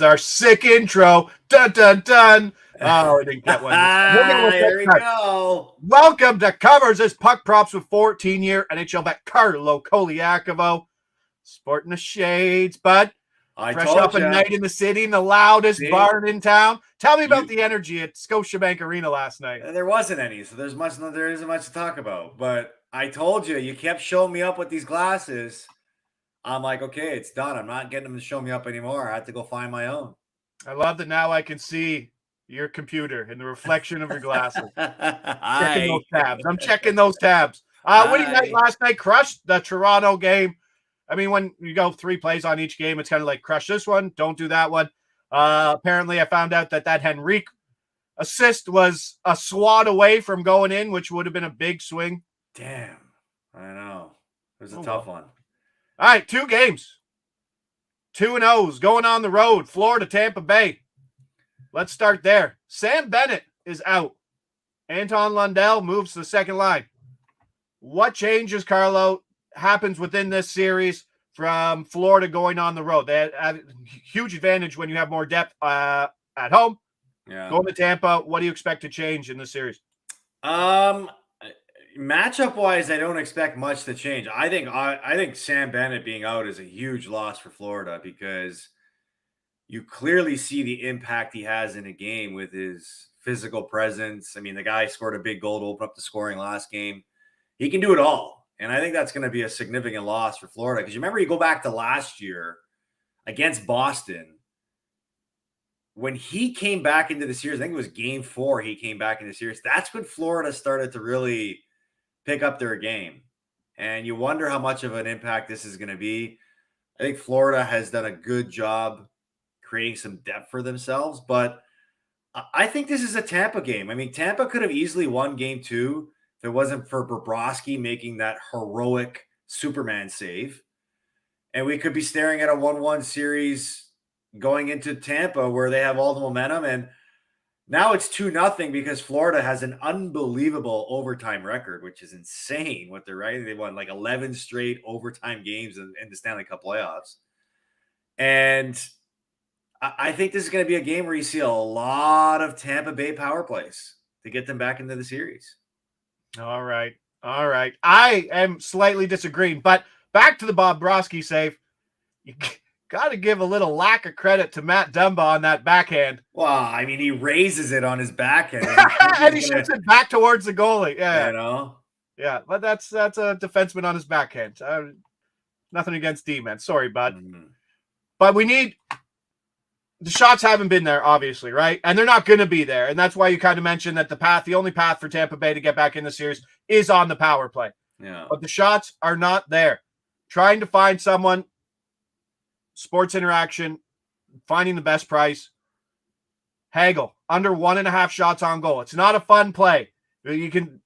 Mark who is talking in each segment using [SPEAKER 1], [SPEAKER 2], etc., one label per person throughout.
[SPEAKER 1] Our sick intro. Dun, dun, dun. Oh, I didn't get one.
[SPEAKER 2] There we go.
[SPEAKER 1] Welcome to Covers as Puck Props with 14-year NHL vet Carlo Colaiacovo. Sporting the shades, bud. Fresh up a night in the city in the loudest bar in town. Tell me about the energy at Scotiabank Arena last night.
[SPEAKER 2] There wasn't any, so there isn't much to talk about. But I told you, you kept showing me up with these glasses. I'm like, okay, it's done. I'm not getting them to show me up anymore. I had to go find my own.
[SPEAKER 1] I love that now I can see your computer and the reflection of your glasses. Checking those tabs. I'm checking those tabs. Winning night last night crushed the Toronto game. I mean, when you go 3 plays on each game, it's kind of like crush this one, don't do that one. Apparently, I found out that Henrique assist was a swat away from going in, which would have been a big swing.
[SPEAKER 2] Damn. I know. It was a tough one.
[SPEAKER 1] All right, 2 games. 2-0s going on the road. Florida, Tampa Bay. Let's start there. Sam Bennett is out. Anton Lundell moves to the second line. What changes, Carlo, happens within this series from Florida going on the road? They have a huge advantage when you have more depth at home.
[SPEAKER 2] Yeah.
[SPEAKER 1] Going to Tampa, what do you expect to change in this series?
[SPEAKER 2] Matchup wise, I don't expect much to change. I think Sam Bennett being out is a huge loss for Florida because you clearly see the impact he has in a game with his physical presence. I mean, the guy scored a big goal to open up the scoring last game. He can do it all. And I think that's going to be a significant loss for Florida. Because you remember, you go back to last year against Boston, when he came back into the series, I think it was game 4, he came back into the series. That's when Florida started to really pick up their game. And you wonder how much of an impact this is going to be. I think Florida has done a good job creating some depth for themselves. But I think this is a Tampa game. I mean, Tampa could have easily won game 2 if it wasn't for Bobrovsky making that heroic Superman save. And we could be staring at a 1-1 series going into Tampa where they have all the momentum. And now it's 2-0 because Florida has an unbelievable overtime record, which is insane what they're writing. They won like 11 straight overtime games in the Stanley Cup playoffs. And I think this is going to be a game where you see a lot of Tampa Bay power plays to get them back into the series.
[SPEAKER 1] All right. I am slightly disagreeing, but back to the Bobrovsky save. You got to give a little lack of credit to Matt Dumba on that backhand.
[SPEAKER 2] Well, I mean, he raises it on his backhand.
[SPEAKER 1] And he shoots it back towards the goalie. Yeah.
[SPEAKER 2] You know?
[SPEAKER 1] Yeah, but that's a defenseman on his backhand. Nothing against D-man. Sorry, bud. Mm-hmm. But we need... The shots haven't been there, obviously, right? And they're not going to be there. And that's why you kind of mentioned that the only path for Tampa Bay to get back in the series is on the power play.
[SPEAKER 2] Yeah.
[SPEAKER 1] But the shots are not there. Trying to find someone, Sports Interaction, finding the best price. Hagel, under 1.5 shots on goal. It's not a fun play. You can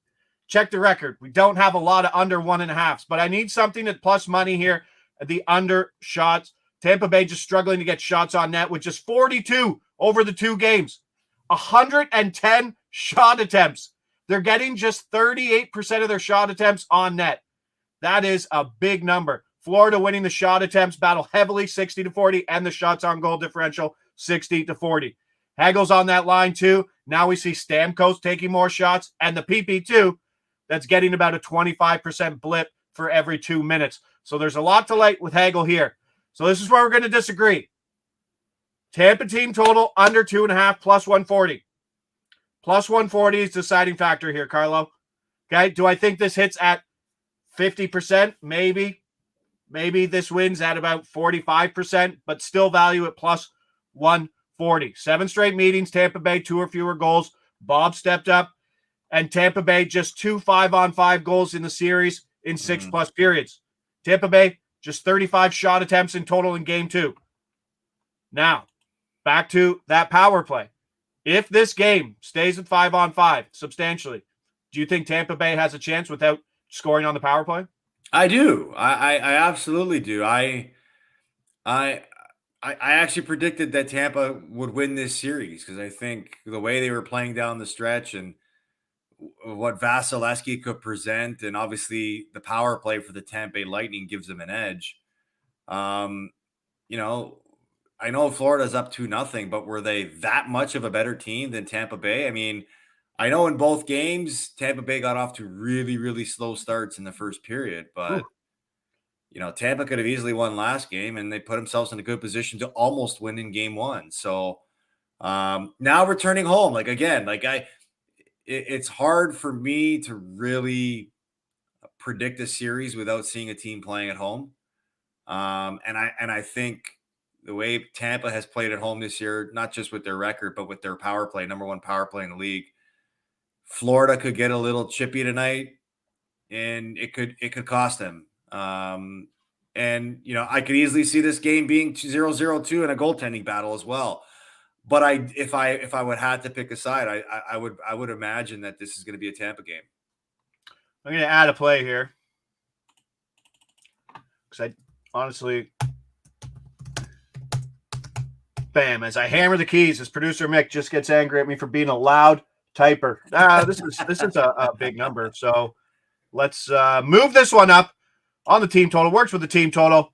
[SPEAKER 1] check the record. We don't have a lot of under 1.5s, but I need something at plus money here. The under shots. Tampa Bay just struggling to get shots on net with just 42 over the 2 games. 110 shot attempts. They're getting just 38% of their shot attempts on net. That is a big number. Florida winning the shot attempts battle heavily, 60-40, and the shots on goal differential, 60-40. Hagel's on that line too. Now we see Stamkos taking more shots, and the PP2 that's getting about a 25% blip for every 2 minutes. So there's a lot to like with Hagel here. So this is where we're going to disagree. Tampa team total under 2.5 plus 140. Plus 140 is the deciding factor here, Carlo. Okay, do I think this hits at 50%? Maybe. Maybe this wins at about 45%, but still value at plus 140. 7 straight meetings, Tampa Bay 2 or fewer goals. Bob stepped up, and Tampa Bay just 2 5-on-5 goals in the series in 6+ periods. Tampa Bay just 35 shot attempts in total in game 2. Now, back to that power play. If this game stays at 5-on-5 substantially, do you think Tampa Bay has a chance without scoring on the power play?
[SPEAKER 2] I do. I absolutely do. I actually predicted that Tampa would win this series because I think the way they were playing down the stretch and what Vasilevsky could present, and obviously the power play for the Tampa Bay Lightning gives them an edge. I I know Florida's up 2-0, but were they that much of a better team than Tampa Bay? I mean, I know in both games, Tampa Bay got off to really, really slow starts in the first period,
[SPEAKER 1] Ooh.
[SPEAKER 2] but Tampa could have easily won last game, and they put themselves in a good position to almost win in game one. So now returning home, it's hard for me to really predict a series without seeing a team playing at home. And I think the way Tampa has played at home this year, not just with their record, but with their power play, number one power play in the league, Florida could get a little chippy tonight, and it could cost them. And I could easily see this game being 0-0-2 in a goaltending battle as well. But if I would have to pick a side, I would imagine that this is going to be a Tampa game.
[SPEAKER 1] I'm going to add a play here because I honestly, bam! As I hammer the keys, as producer Mick just gets angry at me for being a loud typer. This is a big number, so let's move this one up on the team total. Works with the team total.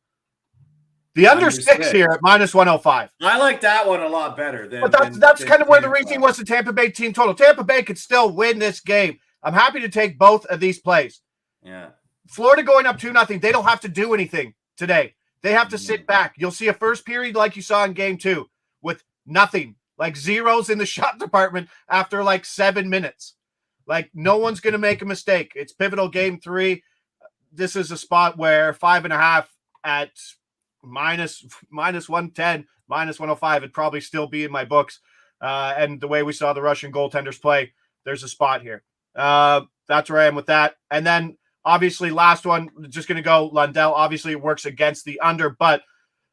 [SPEAKER 1] The under six here at -105.
[SPEAKER 2] I like that one a lot better.
[SPEAKER 1] But that's kind of where the reasoning was the Tampa Bay team total. Tampa Bay could still win this game. I'm happy to take both of these plays.
[SPEAKER 2] Yeah.
[SPEAKER 1] Florida going up 2-0. They don't have to do anything today. They have to sit back. You'll see a first period like you saw in game 2 with nothing, like zeros in the shot department after like 7 minutes. Like no one's going to make a mistake. It's pivotal game 3. This is a spot where 5.5 at -110, -105 it'd probably still be in my books. And the way we saw the Russian goaltenders play, there's a spot here. That's where I am with that. And then obviously last one, just going to go Lundell. Obviously it works against the under, but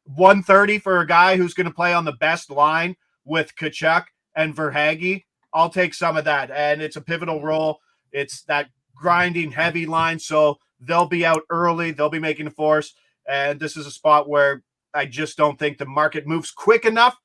[SPEAKER 1] 130 for a guy who's going to play on the best line with Tkachuk and Verhaeghe. I'll take some of that. And it's a pivotal role. It's that grinding heavy line. So they'll be out early. They'll be making a force. And this is a spot where I just don't think the market moves quick enough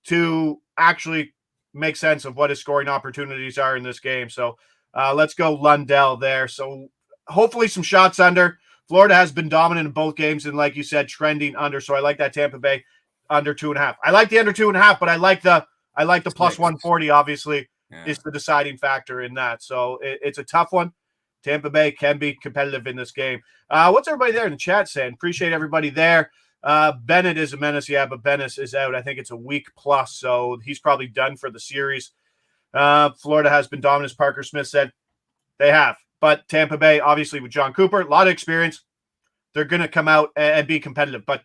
[SPEAKER 1] to actually make sense of what his scoring opportunities are in this game. So let's go Lundell there. So hopefully some shots under. Florida has been dominant in both games, and like you said, trending under. So I like that Tampa Bay under 2.5. I like the under 2.5, but I like the plus 140. Obviously, is the deciding factor in that. So it's a tough one. Tampa Bay can be competitive in this game. What's everybody there in the chat saying? Appreciate everybody there. Bennett is a menace. Yeah, but Bennett is out. I think it's a week plus, so he's probably done for the series. Florida has been dominant, as Parker Smith said. They have. But Tampa Bay, obviously, with John Cooper, a lot of experience. They're going to come out and be competitive. But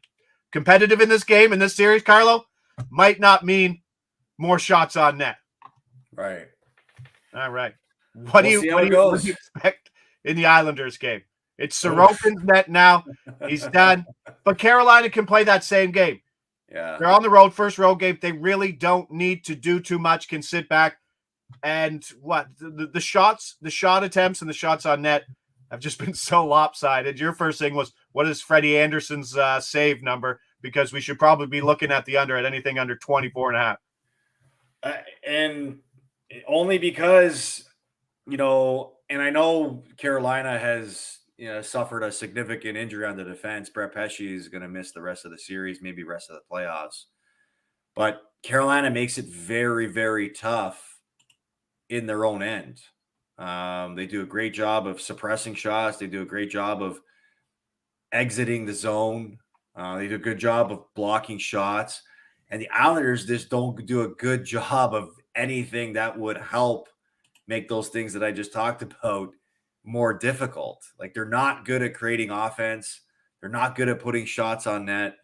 [SPEAKER 1] competitive in this game, in this series, Carlo, might not mean more shots on net.
[SPEAKER 2] Right.
[SPEAKER 1] All right. What do you expect in the Islanders game? It's Sorokin's net now. He's done. But Carolina can play that same game.
[SPEAKER 2] Yeah.
[SPEAKER 1] They're on the road, first road game. They really don't need to do too much, can sit back. And the shot attempts and the shots on net have just been so lopsided. Your first thing was, what is Freddie Anderson's save number? Because we should probably be looking at the under at anything under 24.5.
[SPEAKER 2] And only because, and I know Carolina has, suffered a significant injury on the defense. Brett Pesce is going to miss the rest of the series, maybe rest of the playoffs. But Carolina makes it very, very tough in their own end. They do a great job of suppressing shots. They do a great job of exiting the zone. They do a good job of blocking shots. And the Islanders just don't do a good job of anything that would help make those things that I just talked about more difficult. Like, they're not good at creating offense. They're not good at putting shots on net.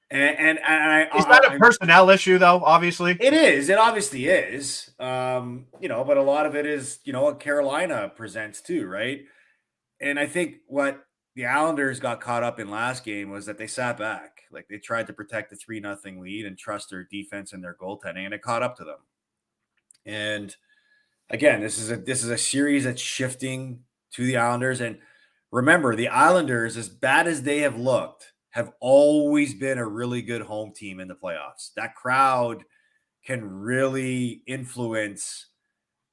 [SPEAKER 2] And
[SPEAKER 1] is that a personnel issue, though? Obviously,
[SPEAKER 2] it is. It obviously is. But a lot of it is, what Carolina presents too, right? And I think what the Islanders got caught up in last game was that they sat back. Like, they tried to protect the 3-0 lead and trust their defense and their goaltending, and it caught up to them. And again, this is a series that's shifting to the Islanders. And remember, the Islanders, as bad as they have looked, have always been a really good home team in the playoffs. That crowd can really influence,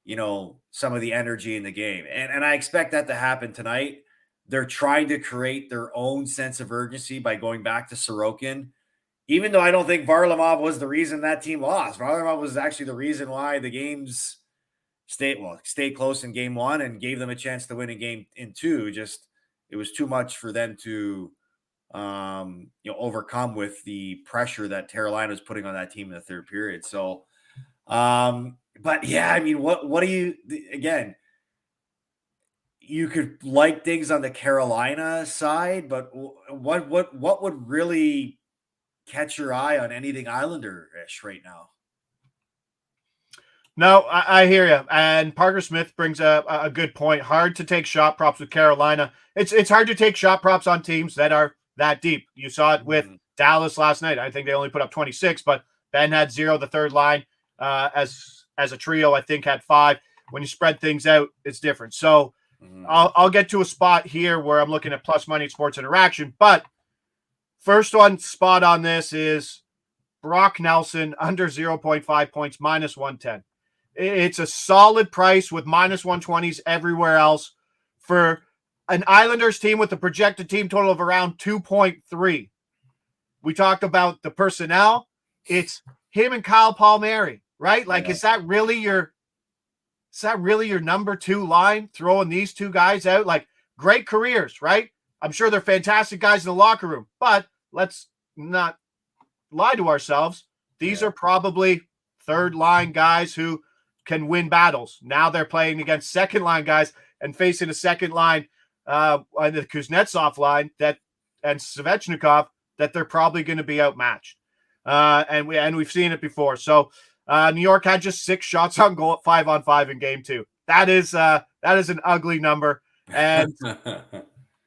[SPEAKER 2] some of the energy in the game. And I expect that to happen tonight. They're trying to create their own sense of urgency by going back to Sorokin. even though I don't think Varlamov was the reason that team lost. Varlamov was actually the reason why the games stayed close in game one and gave them a chance to win in two. Just it was too much for them to overcome with the pressure that Carolina was putting on that team in the third period. So but yeah, I mean, what do you again? You could like things on the Carolina side, but what would really catch your eye on anything Islander-ish right now?
[SPEAKER 1] No, I hear you. And Parker Smith brings a good point. Hard to take shot props with Carolina. It's hard to take shot props on teams that are that deep. You saw it with Dallas last night. I think they only put up 26, but Ben had 0. The third line as a trio, I think, had 5. When you spread things out, it's different. So I'll get to a spot here where I'm looking at plus money sports interaction. But first one spot on this is Brock Nelson under 0.5 points, minus 110. It's a solid price with minus 120s everywhere else for an Islanders team with a projected team total of around 2.3. We talked about the personnel. It's him and Kyle Palmieri, right? Like, is that really your number 2 line, throwing these two guys out? Like, great careers, right? I'm sure they're fantastic guys in the locker room, but let's not lie to ourselves. These are probably third line guys who can win battles. Now they're playing against second line guys and facing a second line on the Kuznetsov line and Svechnikov that they're probably going to be outmatched. And we've seen it before. So New York had just 6 shots on goal at 5-on-5 in game 2. That is an ugly number. And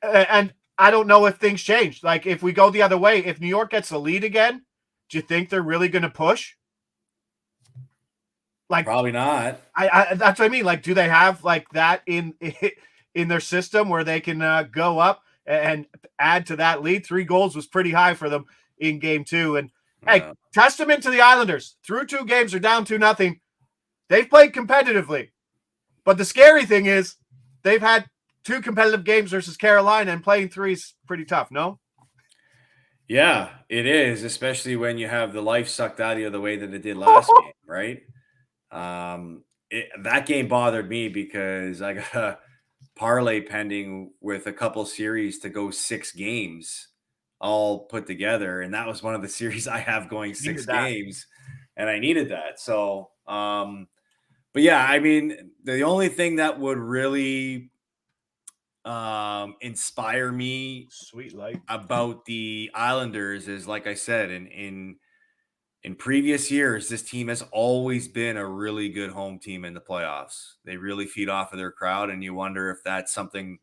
[SPEAKER 1] and I don't know if things change. Like, if we go the other way, if New York gets the lead again, do you think they're really going to push? Like,
[SPEAKER 2] probably not.
[SPEAKER 1] I that's what I mean. Like, do they have like that in their system where they can go up and add to that lead? 3 goals was pretty high for them in game 2. And hey, testament to the Islanders. Through 2 games, they're down 2-0. They've played competitively. But the scary thing is they've had 2 competitive games versus Carolina, and playing 3 is pretty tough, no?
[SPEAKER 2] Yeah, it is, especially when you have the life sucked out of you the way that it did last game, right? That game bothered me because I got a parlay pending with a couple series to go 6 games all put together, and that was one of the series I have going 6 games, and I needed that. So but yeah, I mean, the only thing that would really inspire me
[SPEAKER 1] Sweet light
[SPEAKER 2] about the Islanders is, like I said, in previous years, this team has always been a really good home team in the playoffs. They really feed off of their crowd, and you wonder if that's something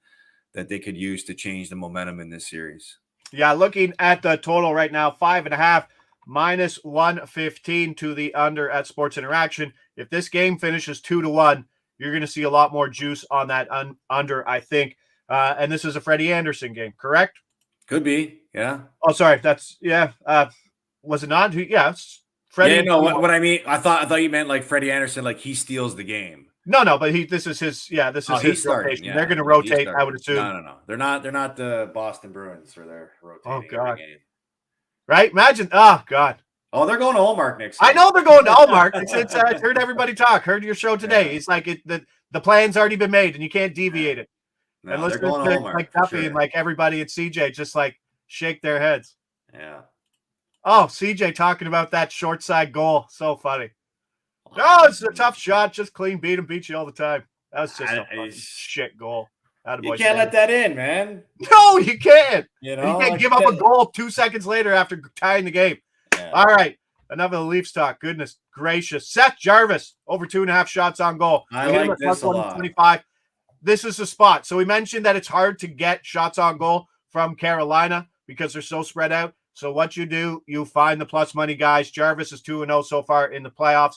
[SPEAKER 2] that they could use to change the momentum in this series.
[SPEAKER 1] Yeah, looking at the total right now, 5.5, minus 115 to the under at Sports Interaction. If this game finishes 2-1, you're going to see a lot more juice on that under, I think. And this is a Freddie Anderson game, correct?
[SPEAKER 2] Could be, yeah.
[SPEAKER 1] Oh, sorry, that's was it not? Yeah, Freddie.
[SPEAKER 2] Yeah, no. What I mean, I thought you meant like Freddie Anderson, like he steals the game.
[SPEAKER 1] No, but this is his his rotation.
[SPEAKER 2] Yeah,
[SPEAKER 1] they're going to rotate, I would assume.
[SPEAKER 2] No. They're not the Boston Bruins, so they're rotating every game.
[SPEAKER 1] Right? Imagine. Oh God.
[SPEAKER 2] Oh, they're going to Allmark next year.
[SPEAKER 1] I know they're going to Allmark. I heard everybody talk. Heard your show today. Yeah. It's like the plan's already been made and you can't deviate it.
[SPEAKER 2] No,
[SPEAKER 1] and listen to like Duffy and like everybody at CJ just like shake their heads.
[SPEAKER 2] Yeah.
[SPEAKER 1] Oh, CJ talking about that short side goal. So funny. No, it's a tough shot. Just clean beat him, beat you all the time. That was just a shit goal.
[SPEAKER 2] You can't let that in, man.
[SPEAKER 1] No, you can't.
[SPEAKER 2] You know,
[SPEAKER 1] you can't give up a goal 2 seconds later after tying the game. Yeah. All right. Enough of the Leafs talk. Goodness gracious. Seth Jarvis, over 2.5 shots on goal.
[SPEAKER 2] I like this a lot.
[SPEAKER 1] 25. This is the spot. So we mentioned that it's hard to get shots on goal from Carolina because they're so spread out. So what you do, you find the plus money guys. Jarvis is 2-0 so far in the playoffs.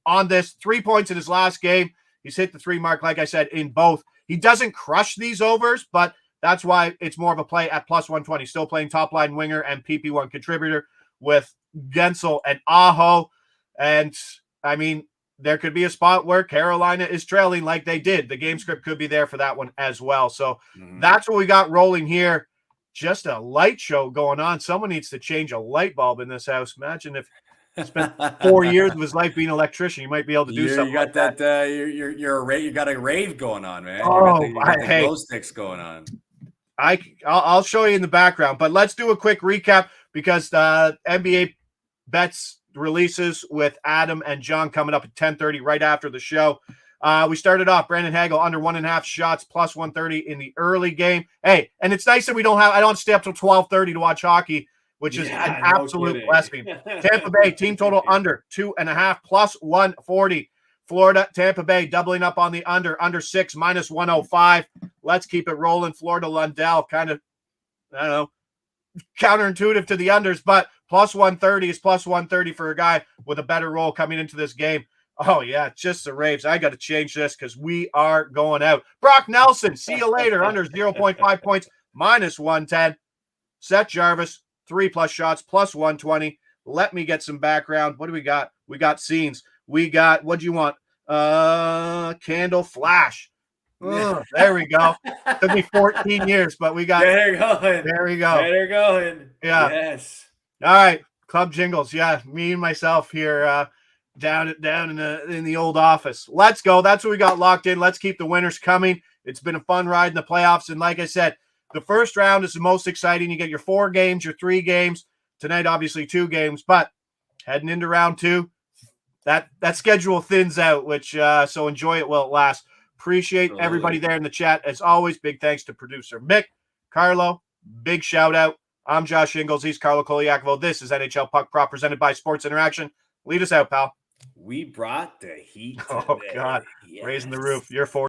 [SPEAKER 1] On this, 3 points in his last game. He's hit the 3 mark, like I said, in both. He doesn't crush these overs, but that's why it's more of a play at plus 120. Still playing top line winger and PP1 contributor with Gensel and Aho. And, I mean, there could be a spot where Carolina is trailing like they did. The game script could be there for that one as well. So that's what we got rolling here. just a light show going on. Someone needs to change a light bulb in this house. Imagine if he spent 4 years of his life being an electrician. You might be able to do something.
[SPEAKER 2] You got
[SPEAKER 1] like
[SPEAKER 2] that. You got a rave going on, man.
[SPEAKER 1] Oh,
[SPEAKER 2] you got the glow sticks going on.
[SPEAKER 1] I'll show you in the background, but let's do a quick recap because the NBA bets releases with Adam and John coming up at 10:30 right after the show. We started off Brandon Hagel under 1.5 shots plus 130 in the early game. Hey, and it's nice that I don't have to stay up till 12:30 to watch hockey, which is an absolute blessing. Tampa Bay team total under 2.5 plus 140. Florida, Tampa Bay doubling up on the under 6 minus 105. Let's keep it rolling. Florida, Lundell, kind of, I don't know, counterintuitive to the unders, but plus 130 is plus 130 for a guy with a better roll coming into this game. Oh, yeah, just the Raves. I got to change this because we are going out. Brock Nelson, see you later, under 0.5 points, minus 110. Seth Jarvis, 3+ shots, plus 120. Let me get some background. What do we got? We got scenes. We got, what do you want? Candle Flash. There we go. Took me 14 years, but we got
[SPEAKER 2] there we go.
[SPEAKER 1] There going. Yeah.
[SPEAKER 2] Yes.
[SPEAKER 1] All right. Club jingles. Yeah. Me and myself here down in the old office. Let's go. That's what we got locked in. Let's keep the winners coming. It's been a fun ride in the playoffs. And like I said, the first round is the most exciting. You get your 4 games, your 3 games. Tonight, obviously 2 games, but heading into round 2, that schedule thins out, which so enjoy it while it lasts. Appreciate everybody there in the chat. As always, big thanks to producer Mick, Carlo, big shout out. I'm Josh Ingles. He's Carlo Colaiacovo. This is NHL Puck Prop presented by Sports Interaction. Lead us out, pal.
[SPEAKER 2] We brought the heat today.
[SPEAKER 1] Oh, God. Yes. Raising the roof. You're 4